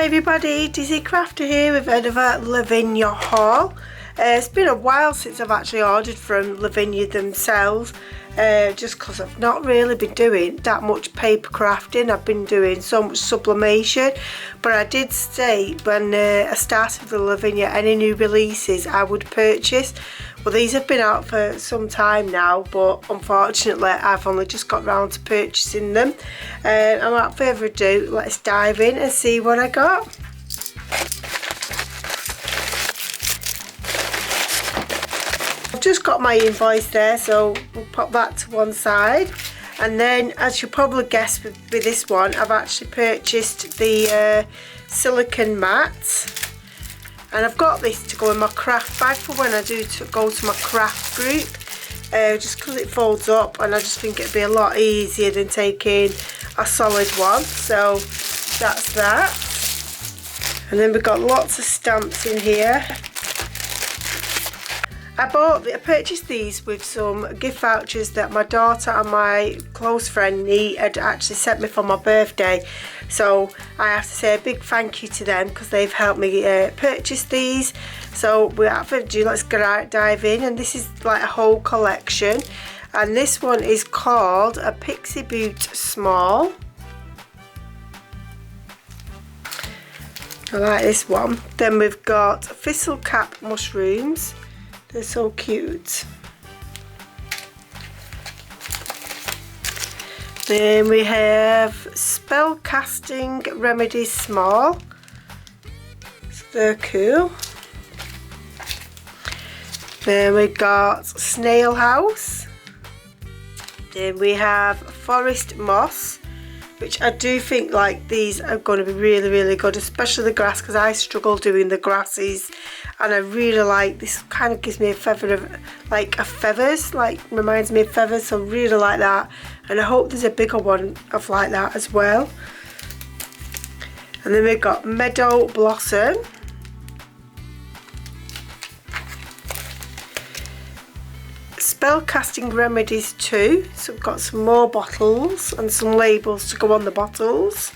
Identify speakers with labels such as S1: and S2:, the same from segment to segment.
S1: everybody, theyorkshirecrafter here with another LAVINIA haul. It's been a while since I've actually ordered from LAVINIA themselves, just because I've not really been doing that much paper crafting. I've been doing so much sublimation, but I did say when I started with LAVINIA, any new releases I would purchase. Well, these have been out for some time now, but unfortunately I've only just got round to purchasing them. And without further ado, let's dive in and see what I got. I've just got my invoice there, so we'll pop that to one side. And then, as you probably guessed with this one, I've actually purchased the silicone mat. And I've got this to go in my craft bag for when I do go to my craft group, just because it folds up, and I just think it'd be a lot easier than taking a solid one. So that's that. And then we've got lots of stamps in here. I purchased these with some gift vouchers that my daughter and my close friend Nee had actually sent me for my birthday. So I have to say a big thank you to them because they've helped me purchase these. So without further ado, let's dive in. And this is like a whole collection. And this one is called a Pixie Boot Small. I like this one. Then we've got thistle cap mushrooms. They're so cute. Then we have spell casting remedies small. So they're cool. Then we got snail house. Then we have forest moss, which I do think like these are going to be really good, especially the grass, because I struggle doing the grasses, and I really like this. Kind of gives me a feather of like a feathers, like reminds me of feathers, so really like that. And I hope there's a bigger one of like that as well. And then we've got meadow blossom. Spell casting remedies 2. So we've got some more bottles and some labels to go on the bottles.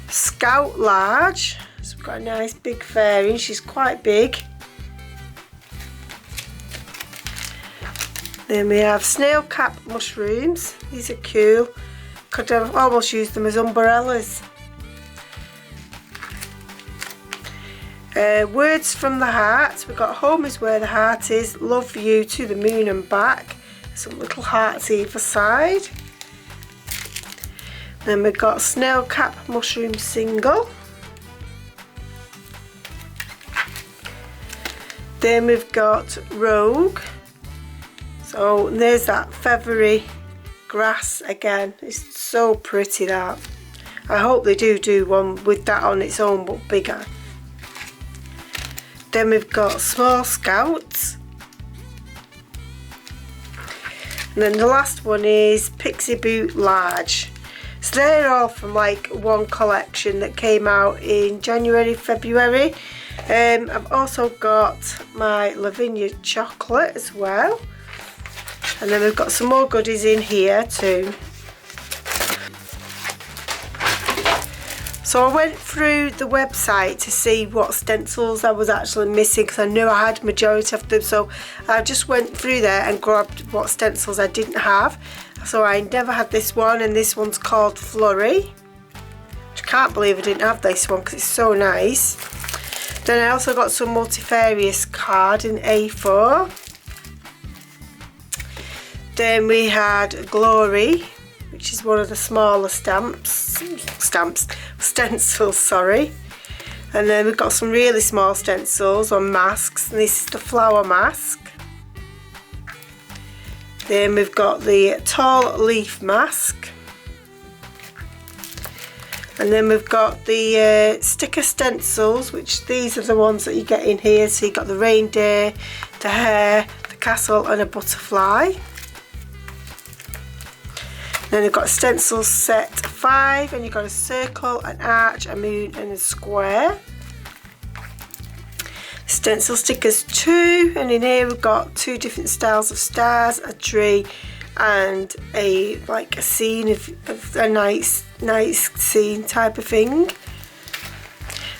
S1: Scout large. So we've got a nice big fairy. She's quite big. Then we have snail cap mushrooms. These are cool. Could have almost used them as umbrellas. Words from the heart. We've got home is where the heart is. Love you to the moon and back. Some little hearts either side. Then we've got snail cap mushroom single. Then we've got rogue. So there's that feathery grass again. It's so pretty, that. I hope they do one with that on its own but bigger. Then we've got small scouts. And then the last one is Pixie Boot large. So they're all from like one collection that came out in January, February. I've also got my LAVINIA chocolate as well. And then we've got some more goodies in here too. So I went through the website to see what stencils I was actually missing, because I knew I had majority of them. So I just went through there and grabbed what stencils I didn't have. So I never had this one, and this one's called Flurry. I can't believe I didn't have this one because it's so nice. Then I also got some multifarious card in A4. Then we had Glory, which is one of the smaller stencils, sorry. And then we've got some really small stencils on masks, and this is the flower mask. Then we've got the tall leaf mask. And then we've got the sticker stencils, which these are the ones that you get in here. So you've got the reindeer, the hare, the castle and a butterfly. Then you've got stencil set 5, and you've got a circle, an arch, a moon and a square. Stencil stickers 2, and in here we've got 2 different styles of stars, a tree and a scene of a nice scene type of thing.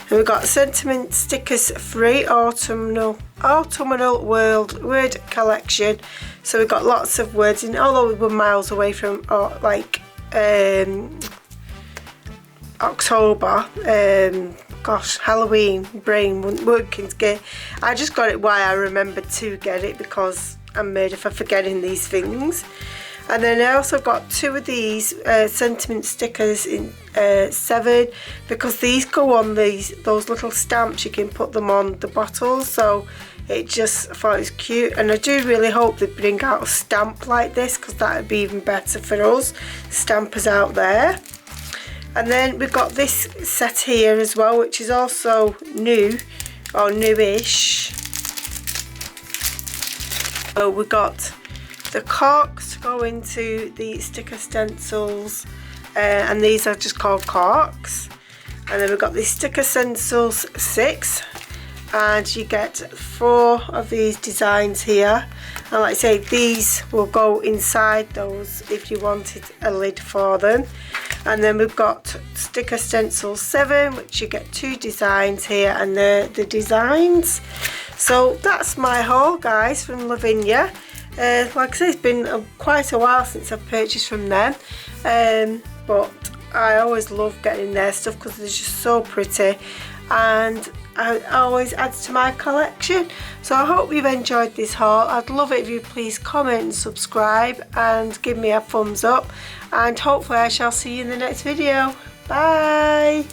S1: And we've got sentiment stickers free autumnal word collection. So we've got lots of words in, although we were miles away from October. Gosh, Halloween brain wasn't working to get. I just got it why I remembered to get it, because I'm made for forgetting these things. And then I also got 2 of these sentiment stickers in 7, because these go on those little stamps. You can put them on the bottles, so it just, I thought it was cute. And I do really hope they bring out a stamp like this, because that would be even better for us stampers out there. And then we've got this set here as well, which is also new or newish. So we got the corks to go into the sticker stencils, and these are just called corks. And then we've got the sticker stencils 6, and you get 4 of these designs here. And like I say, these will go inside those if you wanted a lid for them. And then we've got sticker stencil 7, which you get 2 designs here, and the designs. So that's my haul, guys, from Lavinia. Like I say, it's been quite a while since I've purchased from them, but I always love getting their stuff because they're just so pretty, and it always adds to my collection. So I hope you've enjoyed this haul. I'd love it if you please comment and subscribe and give me a thumbs up, and hopefully I shall see you in the next video. Bye.